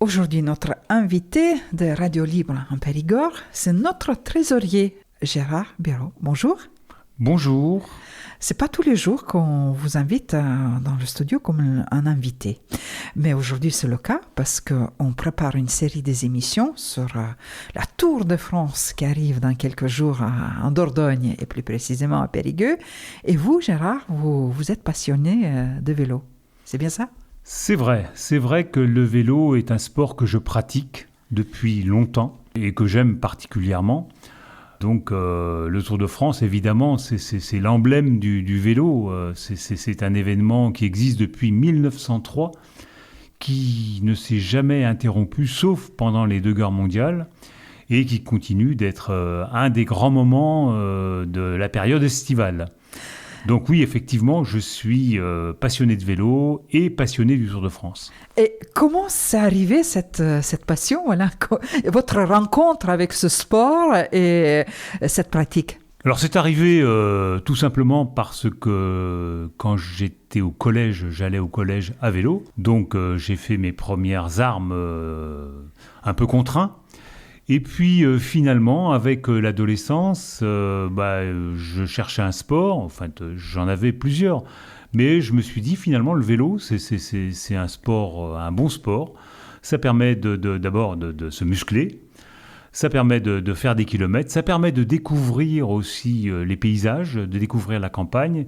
Aujourd'hui, notre invité de Radio Libre en Périgord, c'est notre trésorier, Gérard Béraud. Bonjour. Bonjour. C'est pas tous les jours qu'on vous invite dans le studio comme un invité. Mais aujourd'hui, c'est le cas parce qu'on prépare une série des émissions sur la Tour de France qui arrive dans quelques jours en Dordogne et plus précisément à Périgueux. Et vous, Gérard, vous êtes passionné de vélo. C'est bien ça ? C'est vrai que le vélo est un sport que je pratique depuis longtemps et que j'aime particulièrement. Donc le Tour de France, évidemment, c'est l'emblème du vélo. C'est un événement qui existe depuis 1903, qui ne s'est jamais interrompu, sauf pendant les 2 guerres mondiales, et qui continue d'être un des grands moments de la période estivale. Donc oui, effectivement, je suis passionné de vélo et passionné du Tour de France. Et comment c'est arrivé cette passion, voilà, votre rencontre avec ce sport et cette pratique ? Alors c'est arrivé tout simplement parce que quand j'étais au collège, j'allais au collège à vélo. Donc j'ai fait mes premières armes un peu contraints. Et puis finalement, avec l'adolescence, je cherchais un sport, enfin j'en avais plusieurs, mais je me suis dit finalement le vélo, c'est un sport, un bon sport. Ça permet d'abord de se muscler, ça permet de faire des kilomètres, ça permet de découvrir aussi les paysages, de découvrir la campagne.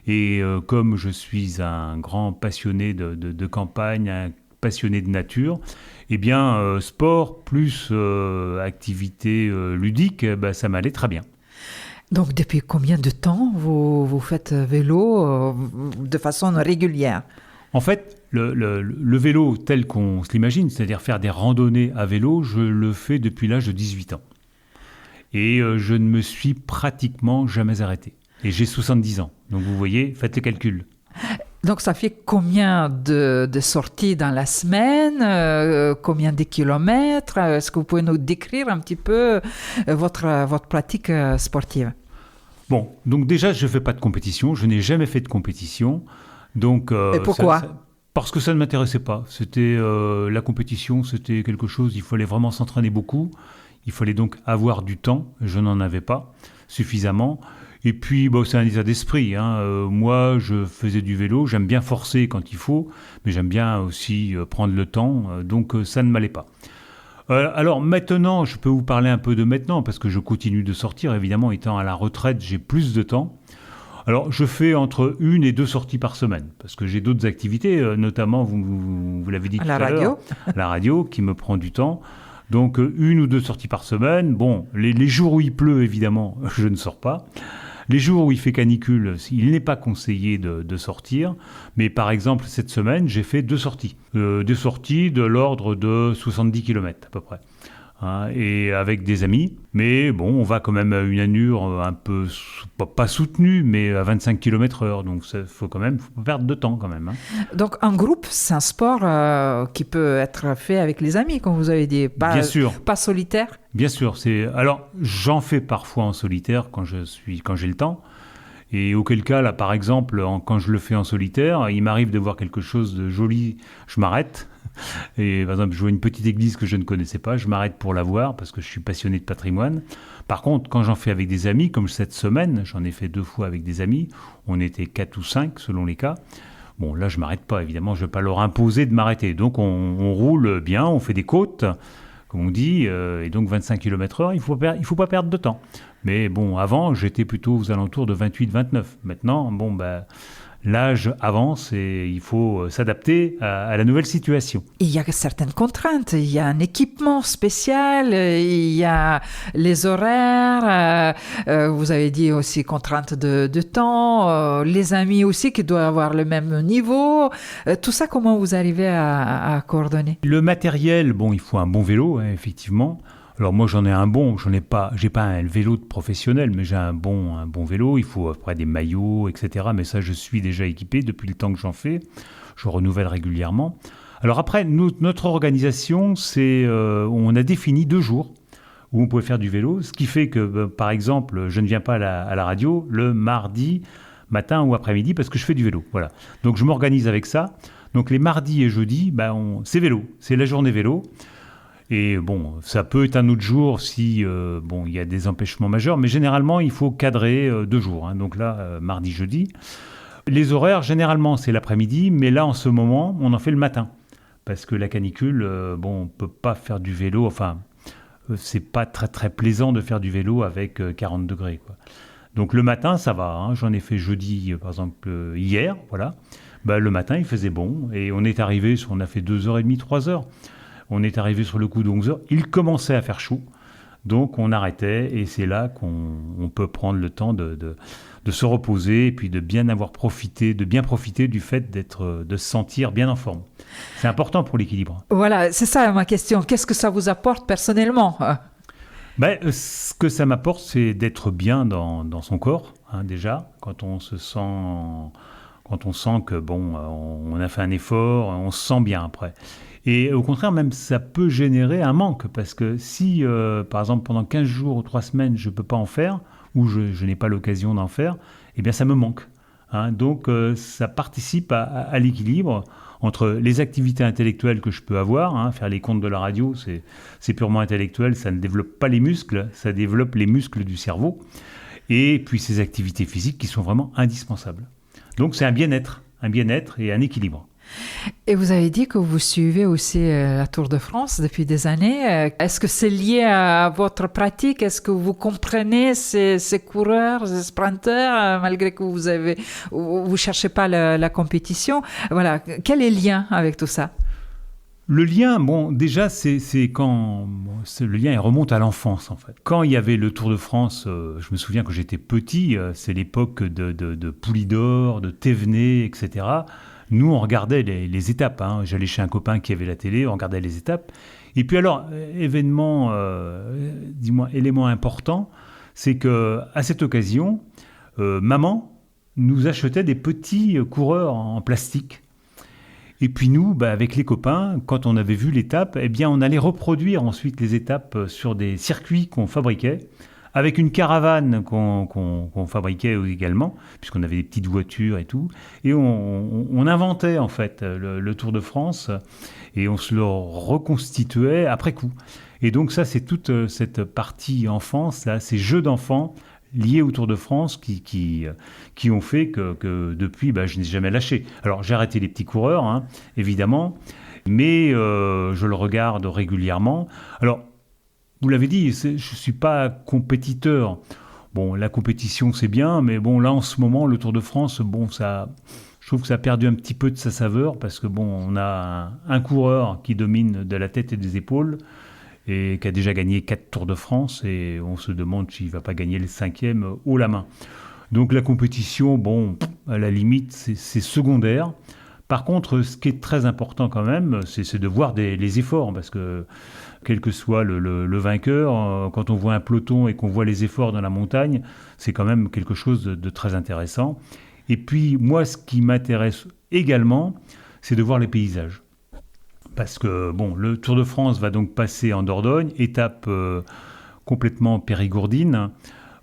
Et comme je suis un grand passionné de campagne, un passionné de nature, eh bien, sport plus activité ludique, ça m'allait très bien. Donc, depuis combien de temps vous faites vélo de façon régulière ? En fait, le vélo tel qu'on se l'imagine, c'est-à-dire faire des randonnées à vélo, je le fais depuis l'âge de 18 ans. Et je ne me suis pratiquement jamais arrêté. Et j'ai 70 ans. Donc, vous voyez, faites le calcul. Donc, ça fait combien de sorties dans la semaine, combien de kilomètres ? Est-ce que vous pouvez nous décrire un petit peu votre pratique sportive ? Bon, donc déjà, je ne fais pas de compétition. Je n'ai jamais fait de compétition. Donc, et pourquoi ? Parce que ça ne m'intéressait pas. C'était la compétition, c'était quelque chose, il fallait vraiment s'entraîner beaucoup. Il fallait donc avoir du temps. Je n'en avais pas suffisamment. Et puis, c'est un état d'esprit. Moi, je faisais du vélo. J'aime bien forcer quand il faut, mais j'aime bien aussi prendre le temps. Donc, ça ne m'allait pas. Alors, maintenant, je peux vous parler un peu de maintenant, parce que je continue de sortir. Évidemment, étant à la retraite, j'ai plus de temps. Alors, je fais entre 1 et 2 sorties par semaine, parce que j'ai d'autres activités, notamment, vous l'avez dit tout à l'heure, la radio, qui me prend du temps. Donc, 1 ou 2 sorties par semaine. Bon, les jours où il pleut, évidemment, je ne sors pas. Les jours où il fait canicule, il n'est pas conseillé de sortir. Mais par exemple, cette semaine, j'ai fait 2 sorties. Des sorties de l'ordre de 70 km à peu près. Et avec des amis. Mais bon, on va quand même à une allure un peu, pas soutenue, mais à 25 km/h. Donc il faut pas perdre de temps quand même. Donc en groupe, c'est un sport qui peut être fait avec les amis, comme vous avez dit. Bien sûr. Pas solitaire ? Bien sûr. Alors j'en fais parfois en solitaire quand j'ai le temps. Et auquel cas, là, par exemple, quand je le fais en solitaire, il m'arrive de voir quelque chose de joli, je m'arrête. Et par exemple, je vois une petite église que je ne connaissais pas, je m'arrête pour la voir parce que je suis passionné de patrimoine. Par contre, quand j'en fais avec des amis, comme cette semaine, j'en ai fait 2 fois avec des amis, on était 4 ou 5 selon les cas. Bon, là, je m'arrête pas, évidemment, je ne vais pas leur imposer de m'arrêter. Donc, on roule bien, on fait des côtes, comme on dit, et donc 25 km/h, il faut pas perdre de temps. Mais bon, avant, j'étais plutôt aux alentours de 28-29. Maintenant, l'âge avance et il faut s'adapter à la nouvelle situation. Il y a certaines contraintes. Il y a un équipement spécial, il y a les horaires, vous avez dit aussi contraintes de temps, les amis aussi qui doivent avoir le même niveau. Tout ça, comment vous arrivez à coordonner ? Le matériel, il faut un bon vélo, effectivement. Alors moi j'en ai un bon, j'ai pas un vélo de professionnel, mais j'ai un bon vélo, il faut après des maillots, etc. Mais ça je suis déjà équipé depuis le temps que j'en fais, je renouvelle régulièrement. Alors après, notre organisation, on a défini 2 jours où on pouvait faire du vélo, ce qui fait que par exemple, je ne viens pas à la radio le mardi matin ou après-midi parce que je fais du vélo. Voilà. Donc je m'organise avec ça. Donc les mardis et jeudis, c'est vélo, c'est la journée vélo. Et bon, ça peut être un autre jour si il y a des empêchements majeurs, mais généralement, il faut cadrer 2 jours. Hein. Donc là, mardi, jeudi. Les horaires, généralement, c'est l'après-midi, mais là, en ce moment, on en fait le matin. Parce que la canicule, on ne peut pas faire du vélo, c'est pas très, très plaisant de faire du vélo avec 40 degrés, quoi. Donc le matin, ça va. Hein. J'en ai fait jeudi, par exemple, hier, voilà. Le matin, il faisait bon, et on a fait 2h30, 3h. On est arrivé sur le coup de 11h, il commençait à faire chaud, donc on arrêtait et c'est là qu'on peut prendre le temps de se reposer et puis de bien profité du fait de se sentir bien en forme. C'est important pour l'équilibre. Voilà, c'est ça ma question. Qu'est-ce que ça vous apporte personnellement ? Ce que ça m'apporte, c'est d'être bien dans son corps, hein, déjà, quand on sent que on a fait un effort, on se sent bien après. Et au contraire, même, ça peut générer un manque. Parce que si, par exemple, pendant 15 jours ou 3 semaines, je ne peux pas en faire, ou je n'ai pas l'occasion d'en faire, eh bien, ça me manque. Hein. Donc, ça participe à l'équilibre entre les activités intellectuelles que je peux avoir. Hein. Faire les comptes de la radio, c'est purement intellectuel. Ça ne développe pas les muscles, ça développe les muscles du cerveau. Et puis, ces activités physiques qui sont vraiment indispensables. Donc, c'est un bien-être et un équilibre. Et vous avez dit que vous suivez aussi la Tour de France depuis des années. Est-ce que c'est lié à votre pratique ? Est-ce que vous comprenez ces coureurs, ces sprinteurs, malgré que vous cherchez pas la compétition ? Voilà. Quel est le lien avec tout ça ? Le lien, déjà, c'est quand le lien il remonte à l'enfance en fait. Quand il y avait le Tour de France, je me souviens que j'étais petit, c'est l'époque de Poulidor, de Thévenet, etc. Nous, on regardait les étapes. Hein. J'allais chez un copain qui avait la télé, on regardait les étapes. Et puis alors, élément important, c'est qu'à cette occasion, maman nous achetait des petits coureurs en plastique. Et puis nous, avec les copains, quand on avait vu l'étape, eh bien, on allait reproduire ensuite les étapes sur des circuits qu'on fabriquait, avec une caravane qu'on fabriquait également, puisqu'on avait des petites voitures et tout. Et on inventait en fait le Tour de France et on se le reconstituait après coup. Et donc ça, c'est toute cette partie enfance, là, ces jeux d'enfants liés au Tour de France qui ont fait que depuis, je n'ai jamais lâché. Alors j'ai arrêté les petits coureurs, hein, évidemment, mais je le regarde régulièrement. Alors, vous l'avez dit, je ne suis pas compétiteur. Bon, la compétition, c'est bien, mais là, en ce moment, le Tour de France, je trouve que ça a perdu un petit peu de sa saveur, parce que on a un coureur qui domine de la tête et des épaules, et qui a déjà gagné 4 Tours de France, et on se demande s'il ne va pas gagner le 5e haut la main. Donc la compétition, à la limite, c'est secondaire. Par contre, ce qui est très important quand même, c'est de voir les efforts, parce que quel que soit le vainqueur, quand on voit un peloton et qu'on voit les efforts dans la montagne, c'est quand même quelque chose de très intéressant. Et puis, moi, ce qui m'intéresse également, c'est de voir les paysages. Parce que, le Tour de France va donc passer en Dordogne, étape complètement périgourdine.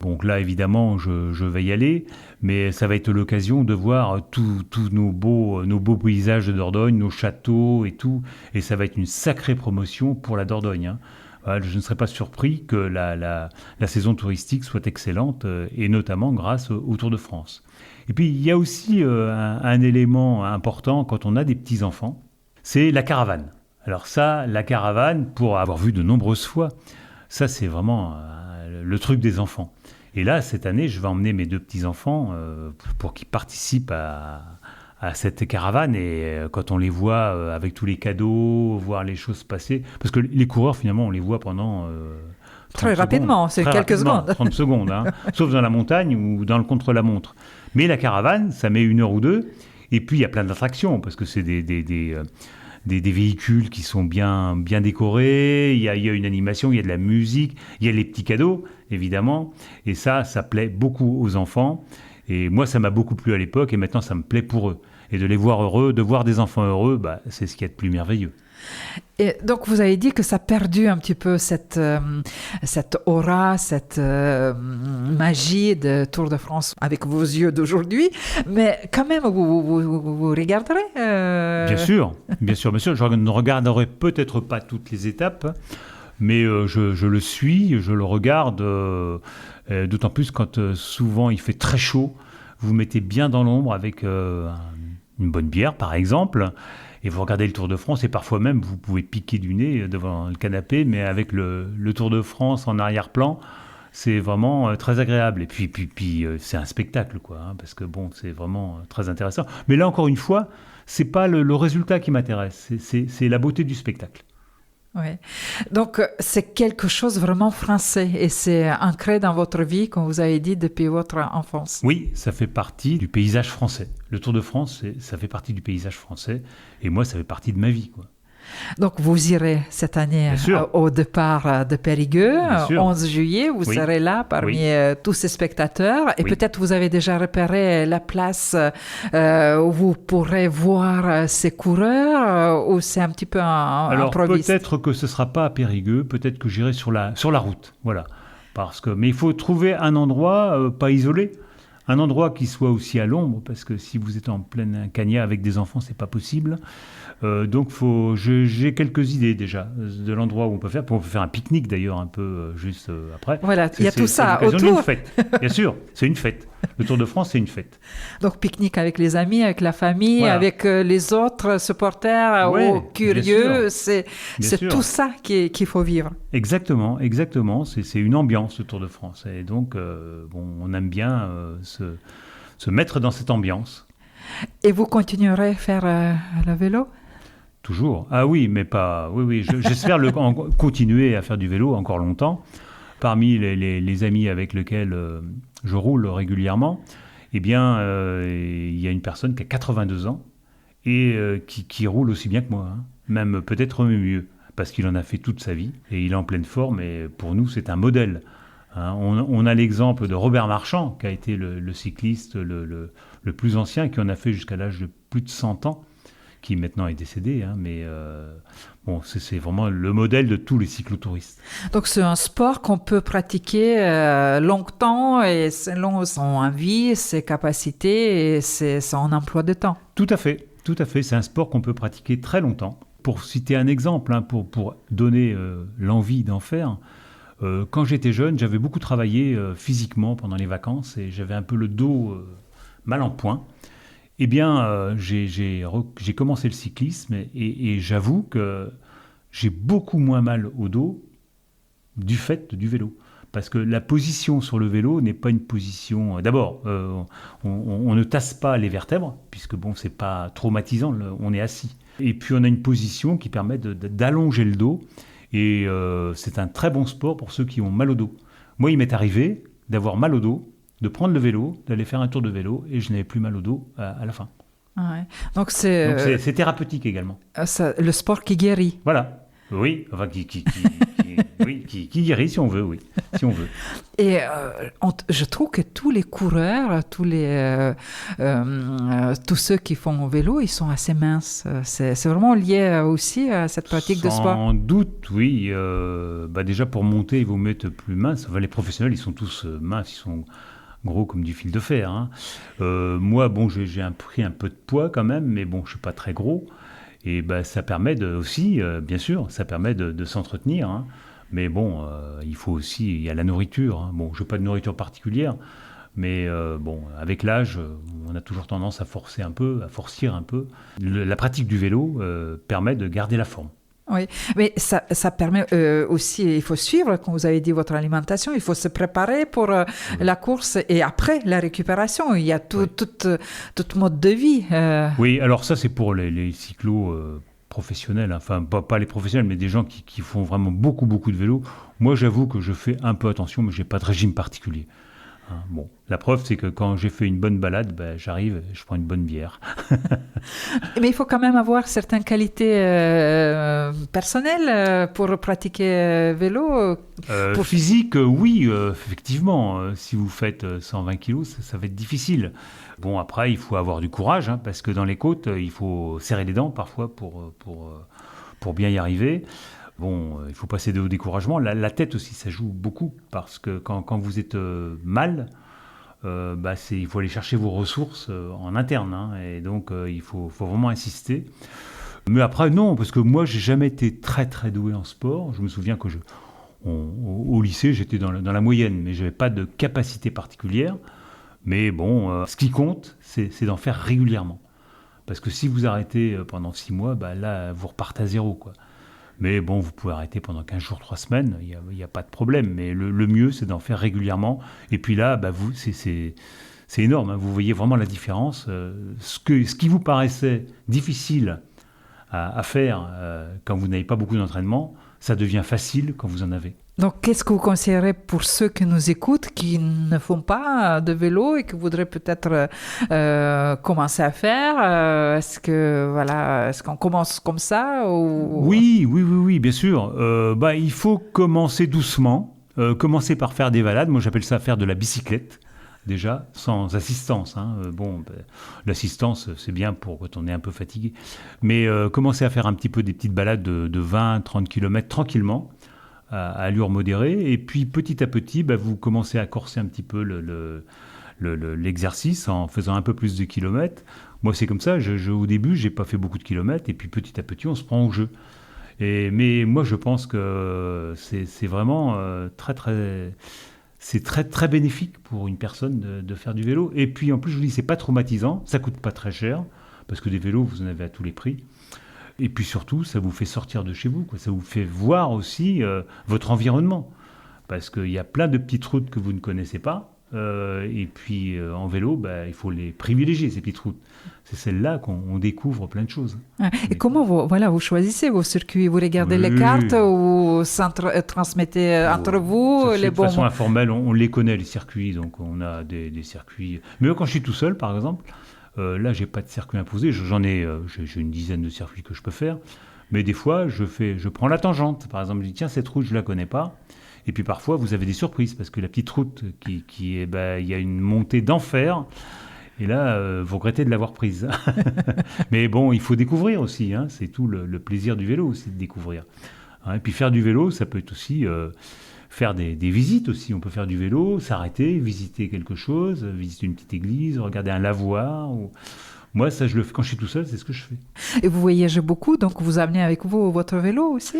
Donc là, évidemment, je vais y aller, mais ça va être l'occasion de voir tous nos beaux paysages de Dordogne, nos châteaux et tout, et ça va être une sacrée promotion pour la Dordogne. Hein. Voilà, je ne serais pas surpris que la saison touristique soit excellente, et notamment grâce au Tour de France. Et puis, il y a aussi un élément important quand on a des petits-enfants, c'est la caravane. Alors ça, la caravane, pour avoir vu de nombreuses fois, ça c'est vraiment le truc des enfants. Et là, cette année, je vais emmener mes 2 petits-enfants pour qu'ils participent à cette caravane. Et quand on les voit avec tous les cadeaux, voir les choses passer... Parce que les coureurs, finalement, on les voit pendant... Très rapidement, c'est quelques secondes. 30 secondes, hein, sauf dans la montagne ou dans le contre-la-montre. Mais la caravane, ça met 1 heure ou 2. Et puis, il y a plein d'attractions, parce que c'est des véhicules qui sont bien décorés, il y a une animation, il y a de la musique, il y a les petits cadeaux, évidemment. Et ça plaît beaucoup aux enfants. Et moi, ça m'a beaucoup plu à l'époque, et maintenant, ça me plaît pour eux. Et de les voir heureux, de voir des enfants heureux, c'est ce qu'il y a de plus merveilleux. Et donc, vous avez dit que ça a perdu un petit peu cette aura, cette magie de Tour de France avec vos yeux d'aujourd'hui. Mais quand même, vous regarderez Bien sûr. Je ne regarderai peut-être pas toutes les étapes, mais je le suis, je le regarde, d'autant plus quand souvent il fait très chaud. Vous vous mettez bien dans l'ombre avec une bonne bière, par exemple, et vous regardez le Tour de France, et parfois même, vous pouvez piquer du nez devant le canapé, mais avec le Tour de France en arrière-plan, c'est vraiment très agréable. Et puis c'est un spectacle, quoi, hein, parce que bon, c'est vraiment très intéressant. Mais là, encore une fois, c'est pas le résultat qui m'intéresse, c'est la beauté du spectacle. Oui. Donc, c'est quelque chose vraiment français et c'est ancré dans votre vie, comme vous avez dit, depuis votre enfance. Oui, ça fait partie du paysage français. Le Tour de France, ça fait partie du paysage français et moi, ça fait partie de ma vie, quoi. Donc, vous irez cette année au départ de Périgueux, 11 juillet, vous serez là parmi tous ces spectateurs et peut-être vous avez déjà repéré la place où vous pourrez voir ces coureurs ou c'est un petit peu improviste? Alors, peut-être que ce ne sera pas à Périgueux, peut-être que j'irai sur la route, voilà. Mais il faut trouver un endroit pas isolé, un endroit qui soit aussi à l'ombre, parce que si vous êtes en pleine cagnat avec des enfants, c'est pas possible. Donc j'ai quelques idées déjà de l'endroit où on peut faire. On peut faire un pique-nique d'ailleurs un peu juste après. Voilà, il y a tout ça autour. C'est une fête, bien sûr, c'est une fête. Le Tour de France, c'est une fête. Donc pique-nique avec les amis, avec la famille, avec les autres supporters curieux. C'est tout ça qu'il faut vivre. Exactement. C'est une ambiance le Tour de France. Et donc on aime bien se mettre dans cette ambiance. Et vous continuerez à faire le vélo ? Toujours. Ah oui, mais pas... Oui, j'espère continuer à faire du vélo encore longtemps. Parmi les amis avec lesquels je roule régulièrement, eh bien, il y a une personne qui a 82 ans et qui roule aussi bien que moi, hein. Même peut-être mieux, parce qu'il en a fait toute sa vie et il est en pleine forme et pour nous, c'est un modèle. Hein. On a l'exemple de Robert Marchand, qui a été le cycliste le plus ancien, qui en a fait jusqu'à l'âge de plus de 100 ans, qui maintenant est décédé, hein, mais c'est vraiment le modèle de tous les cyclotouristes. Donc c'est un sport qu'on peut pratiquer longtemps et selon son envie, ses capacités et son emploi de temps. Tout à fait. C'est un sport qu'on peut pratiquer très longtemps. Pour citer un exemple, hein, pour donner l'envie d'en faire, quand j'étais jeune, j'avais beaucoup travaillé physiquement pendant les vacances et j'avais un peu le dos mal en point. Eh bien, j'ai commencé le cyclisme et j'avoue que j'ai beaucoup moins mal au dos du fait du vélo. Parce que la position sur le vélo n'est pas une position... D'abord, on ne tasse pas les vertèbres, puisque bon, c'est pas traumatisant, on est assis. Et puis on a une position qui permet d'allonger le dos. Et c'est un très bon sport pour ceux qui ont mal au dos. Moi, il m'est arrivé d'avoir mal au dos, de prendre le vélo, d'aller faire un tour de vélo, et je n'avais plus mal au dos à la fin. Ouais. Donc c'est thérapeutique également. Le sport qui guérit. Voilà. Oui, enfin qui guérit si on veut, oui, si on veut. Et je trouve que tous les coureurs, tous ceux qui font vélo, ils sont assez minces. C'est vraiment lié aussi à cette pratique de sport. Sans doute, oui. Déjà pour monter, il vaut mieux être plus mince. Enfin, les professionnels, ils sont tous minces, ils sont gros comme du fil de fer. Hein. Moi, bon, j'ai pris un peu de poids quand même, mais bon, je suis pas très gros. Et ça permet aussi, bien sûr, ça permet de s'entretenir. Hein. Mais bon, il y a la nourriture. Hein. Bon, je n'ai pas de nourriture particulière, mais avec l'âge, on a toujours tendance à forcir un peu. La pratique du vélo permet de garder la forme. Oui, mais ça permet aussi, il faut suivre, comme vous avez dit, votre alimentation, il faut se préparer pour la course et après la récupération, il y a tout mode de vie. Oui, alors ça c'est pour les cyclos professionnels, hein. Enfin pas les professionnels, mais des gens qui font vraiment beaucoup de vélo. Moi j'avoue que je fais un peu attention, mais je n'ai pas de régime particulier. Hein, bon, la preuve, c'est que quand j'ai fait une bonne balade, j'arrive, je prends une bonne bière. Mais il faut quand même avoir certaines qualités personnelles pour pratiquer vélo. Physique, oui, effectivement. Si vous faites 120 kilos, ça va être difficile. Bon, après, il faut avoir du courage, hein, parce que dans les côtes, il faut serrer les dents parfois pour bien y arriver. Bon, il faut passer au découragement. La tête aussi, ça joue beaucoup, parce que quand vous êtes mal, il faut aller chercher vos ressources en interne, hein, et donc il faut vraiment insister. Mais après, non, parce que moi, j'ai jamais été très très doué en sport. Je me souviens que au lycée, j'étais dans la moyenne, mais je n'avais pas de capacité particulière. Mais bon, ce qui compte, c'est d'en faire régulièrement. Parce que si vous arrêtez pendant 6 mois, là, vous repartez à zéro, quoi. Mais bon, vous pouvez arrêter pendant 15 jours, 3 semaines, il n'y a pas de problème. Mais le mieux, c'est d'en faire régulièrement. Et puis là, c'est énorme, hein. Vous voyez vraiment la différence. Ce qui vous paraissait difficile à faire quand vous n'avez pas beaucoup d'entraînement, ça devient facile quand vous en avez. Donc, qu'est-ce que vous conseillerez pour ceux qui nous écoutent, qui ne font pas de vélo et qui voudraient peut-être commencer à faire? Est-ce qu'on commence comme ça ou... Oui, bien sûr. Il faut commencer doucement. Commencer par faire des balades. Moi, j'appelle ça faire de la bicyclette. Déjà, sans assistance. Hein. L'assistance, c'est bien pour quand on est un peu fatigué. Mais commencer à faire un petit peu des petites balades de 20-30 km tranquillement, à allure modérée. Et puis, petit à petit, vous commencez à corser un petit peu l'exercice en faisant un peu plus de kilomètres. Moi, c'est comme ça. Au début, je n'ai pas fait beaucoup de kilomètres. Et puis, petit à petit, on se prend au jeu. Mais moi, je pense que c'est vraiment très, très... C'est très, très bénéfique pour une personne de faire du vélo. Et puis, en plus, je vous dis, c'est pas traumatisant. Ça coûte pas très cher, parce que des vélos, vous en avez à tous les prix. Et puis surtout, ça vous fait sortir de chez vous, quoi. Ça vous fait voir aussi votre environnement. Parce qu'il y a plein de petites routes que vous ne connaissez pas. Et puis, en vélo, il faut les privilégier, ces petites routes. C'est celle-là qu'on découvre plein de choses. Et comment vous choisissez vos circuits? Vous regardez les cartes ou transmettez entre vous les bons... De façon informelle, on les connaît, les circuits. Donc, on a des circuits... Mais quand je suis tout seul, par exemple, là, j'ai pas de circuit imposé. J'ai une dizaine de circuits que je peux faire. Mais des fois, je prends la tangente. Par exemple, je dis, tiens, cette route, je la connais pas. Et puis parfois, vous avez des surprises, parce que la petite route, il y a une montée d'enfer. Et là, vous regrettez de l'avoir prise. Mais bon, il faut découvrir aussi. Hein. C'est tout le plaisir du vélo aussi, de découvrir. Hein. Et puis faire du vélo, ça peut être aussi faire des visites aussi. On peut faire du vélo, s'arrêter, visiter quelque chose, visiter une petite église, regarder un lavoir. Moi, ça, je le fais quand je suis tout seul, c'est ce que je fais. Et vous voyagez beaucoup, donc vous amenez avec vous votre vélo aussi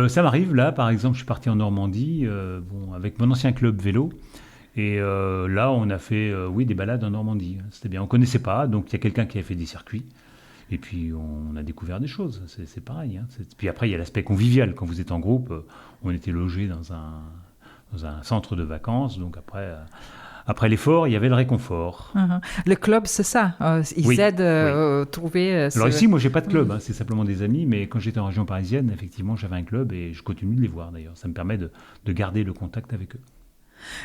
Ça m'arrive. Là, par exemple, je suis parti en Normandie avec mon ancien club vélo. Et là, on a fait des balades en Normandie. C'était bien. On ne connaissait pas, donc il y a quelqu'un qui a fait des circuits. Et puis, on a découvert des choses. C'est pareil. Hein. Puis après, il y a l'aspect convivial. Quand vous êtes en groupe, on était logés dans un centre de vacances. Donc après l'effort, il y avait le réconfort. Le club, c'est ça. Ils aident à trouver... Alors ici, moi, je n'ai pas de club. Hein. C'est simplement des amis. Mais quand j'étais en région parisienne, effectivement, j'avais un club et je continue de les voir, d'ailleurs. Ça me permet de garder le contact avec eux.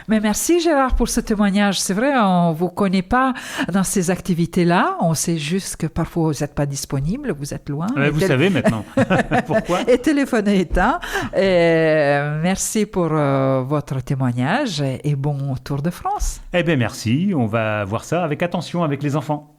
Mais merci Gérard pour ce témoignage. C'est vrai, on ne vous connaît pas dans ces activités-là. On sait juste que parfois vous n'êtes pas disponible, vous êtes loin. Vous savez maintenant. Pourquoi? Et téléphone est éteint. Merci pour votre témoignage et bon Tour de France. Eh bien merci, on va voir ça avec attention avec les enfants.